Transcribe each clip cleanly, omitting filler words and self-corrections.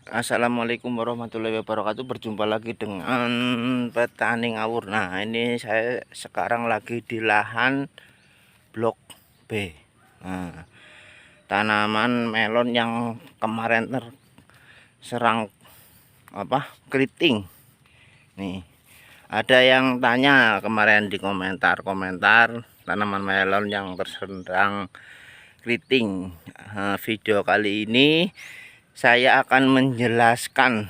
Assalamualaikum warahmatullahi wabarakatuh. Berjumpa lagi dengan petani ngawur. Nah, ini saya sekarang lagi di lahan blok B. Nah, tanaman melon yang kemarin terserang keriting. Nih, ada yang tanya kemarin di komentar tanaman melon yang terserang keriting. Nah, video kali ini saya akan menjelaskan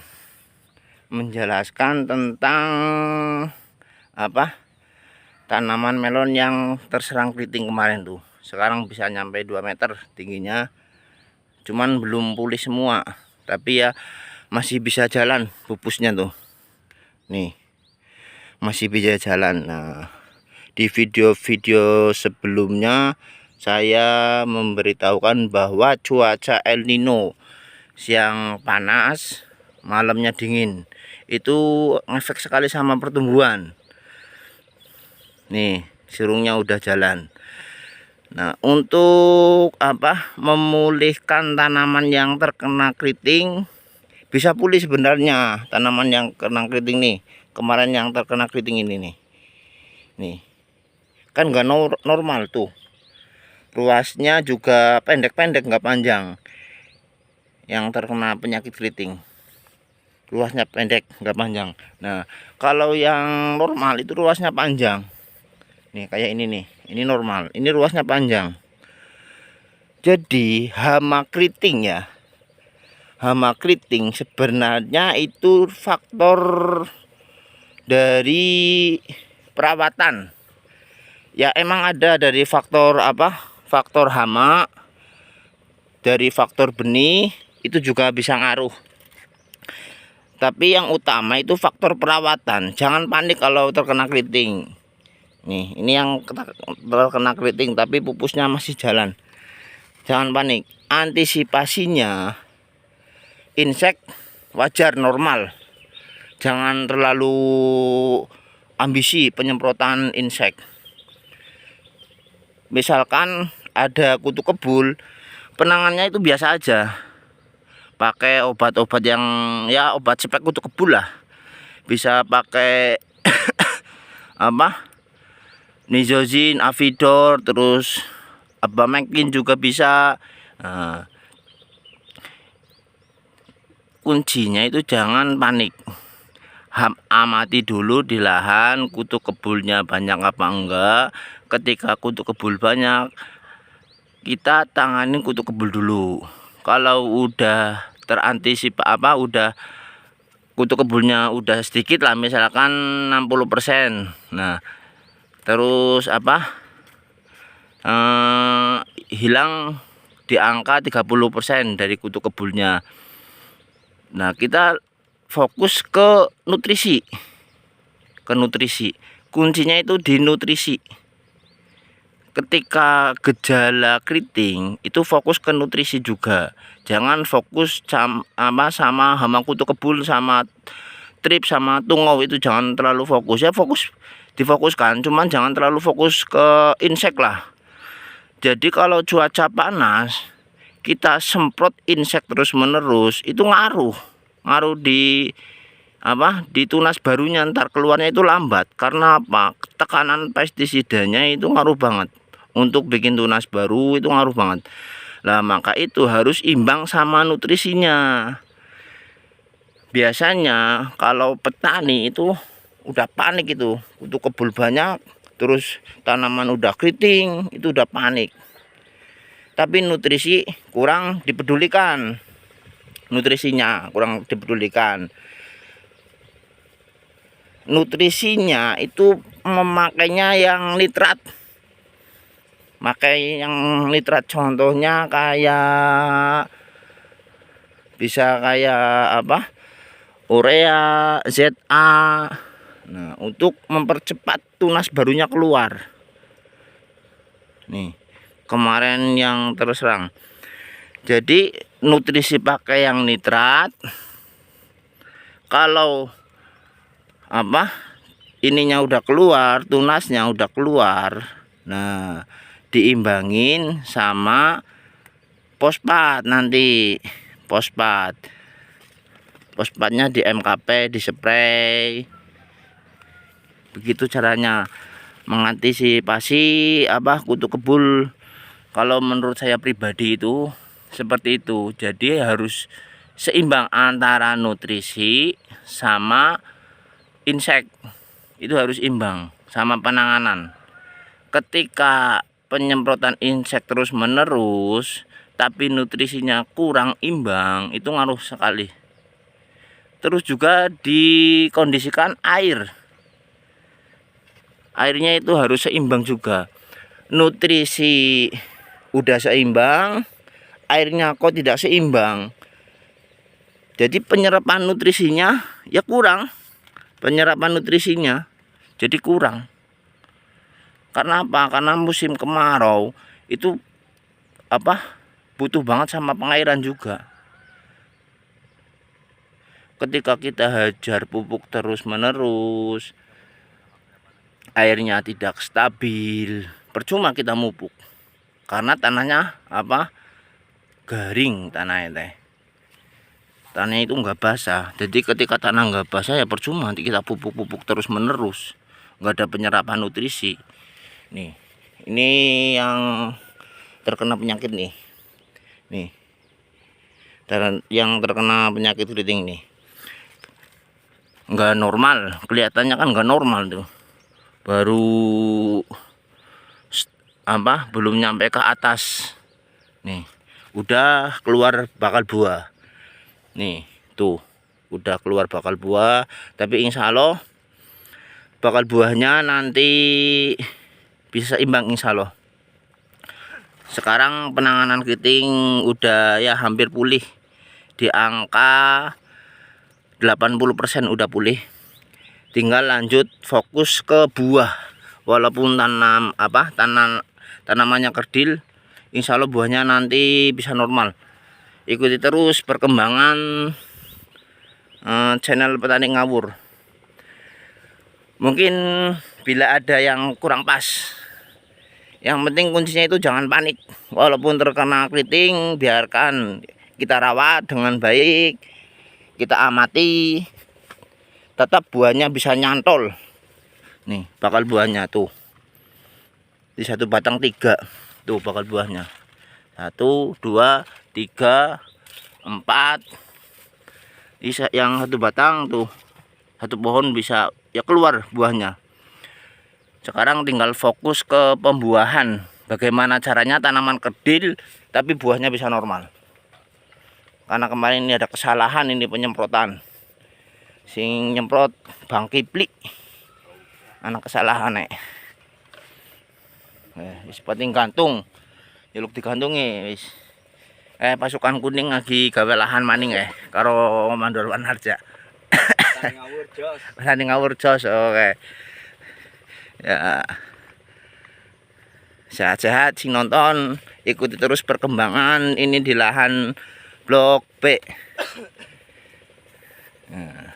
tentang tanaman melon yang terserang keriting kemarin tuh. Sekarang bisa nyampe 2 meter tingginya, cuman belum pulih semua, tapi ya masih bisa jalan pupusnya tuh. Nih, masih bisa jalan. Nah, di video-video sebelumnya saya memberitahukan bahwa cuaca El Nino, siang panas malamnya dingin, itu ngefek sekali sama pertumbuhan. Nih, sirungnya udah jalan. Nah, untuk memulihkan tanaman yang terkena keriting, bisa pulih sebenarnya tanaman yang kena keriting nih. Kemarin yang terkena keriting ini nih kan nggak normal tuh, ruasnya juga pendek-pendek, nggak panjang. Yang terkena penyakit keriting ruasnya pendek, nggak panjang. Nah, kalau yang normal itu ruasnya panjang nih, kayak ini nih, ini normal, ini ruasnya panjang. Jadi hama keriting sebenarnya itu faktor dari perawatan ya. Emang ada dari faktor faktor hama, dari faktor benih, itu juga bisa ngaruh. Tapi yang utama itu faktor perawatan. Jangan panik kalau terkena keriting. Nih, ini yang terkena keriting tapi pupusnya masih jalan. Jangan panik. Antisipasinya, insek wajar, normal. Jangan terlalu ambisi penyemprotan insek. Misalkan ada kutu kebul, penanganannya itu biasa aja. Pakai obat-obat yang obat spek kutu kebul lah. Bisa pakai Nizozin, Avidor, terus Abamectin juga bisa. Nah, kuncinya itu jangan panik. Amati dulu di lahan kutu kebulnya banyak apa enggak. Ketika kutu kebul banyak, kita tanganin kutu kebul dulu. Kalau udah udah kutu kebulnya udah sedikit lah, misalkan 60%. Nah, terus hilang di angka 30% dari kutu kebulnya. Nah, kita fokus ke nutrisi. Kuncinya itu di nutrisi. Ketika gejala keriting itu fokus ke nutrisi juga. Jangan fokus sama hama kutu kebul, sama trip, sama tungau, itu jangan terlalu fokus. Ya difokuskan, cuman jangan terlalu fokus ke insek lah. Jadi kalau cuaca panas kita semprot insek terus menerus, itu ngaruh di tunas barunya. Ntar keluarnya itu lambat. Karena apa? Tekanan pestisidanya itu ngaruh banget. Untuk bikin tunas baru itu ngaruh banget. Nah, maka itu harus imbang sama nutrisinya. Biasanya kalau petani itu udah panik, itu kutu kebul banyak, terus tanaman udah keriting, itu udah panik. Tapi nutrisi kurang dipedulikan. Nutrisinya itu memakainya yang nitrat. Contohnya kayak urea, ZA. Nah, untuk mempercepat tunas barunya keluar. Nih, kemarin yang terserang. Jadi nutrisi pakai yang nitrat. Kalau ininya udah keluar, tunasnya udah keluar, nah diimbangin sama fosfat. Nanti fosfat fosfatnya di MKP, di spray. Begitu caranya mengantisipasi kutu kebul. Kalau menurut saya pribadi itu seperti itu. Jadi harus seimbang antara nutrisi sama insek. Itu harus imbang sama penanganan. Ketika penyemprotan insek terus menerus tapi nutrisinya kurang imbang, itu ngaruh sekali. Terus juga dikondisikan airnya itu harus seimbang juga. Nutrisi udah seimbang, airnya kok tidak seimbang, jadi penyerapan nutrisinya ya kurang. Penyerapan nutrisinya jadi kurang. Karena apa? Karena musim kemarau itu butuh banget sama pengairan juga. Ketika kita hajar pupuk terus menerus, airnya tidak stabil, percuma kita mupuk. Karena tanahnya garing tanahnya itu nggak basah. Jadi ketika tanah nggak basah ya percuma nanti kita pupuk terus menerus, nggak ada penyerapan nutrisi. Nih, ini yang terkena penyakit nih, dan yang terkena penyakit keriting nih nggak normal, kelihatannya kan nggak normal tuh. Baru belum nyampe ke atas nih udah keluar bakal buah. Nih tuh udah keluar bakal buah, tapi insya Allah bakal buahnya nanti bisa imbang insya Allah. Sekarang penanganan keriting udah ya hampir pulih, di angka 80% udah pulih. Tinggal lanjut fokus ke buah. Walaupun tanamannya kerdil, insya Allah buahnya nanti bisa normal. Ikuti terus perkembangan channel Petani Ngawur. Mungkin bila ada yang kurang pas, yang penting kuncinya itu jangan panik. Walaupun terkena keriting, biarkan kita rawat dengan baik, kita amati, tetap buahnya bisa nyantol. Nih bakal buahnya tuh di satu batang 3 tuh bakal buahnya 1, 2, 3, 4. Bisa yang satu batang tuh, satu pohon bisa ya keluar buahnya. Sekarang tinggal fokus ke pembuahan. Bagaimana caranya tanaman kerdil tapi buahnya bisa normal. Karena kemarin ini ada kesalahan ini penyemprotan. Sing nyemprot Bang Kipli. Anak kesalahan wis penting gantung. Nyeluk digantungi wis. Pasukan kuning lagi gawe lahan maning karo Mandor Wanarja. Petani Ngawur jos. Oke. Ya. Sehat-sehat sing nonton, ikuti terus perkembangan ini di lahan Blok B. Nah.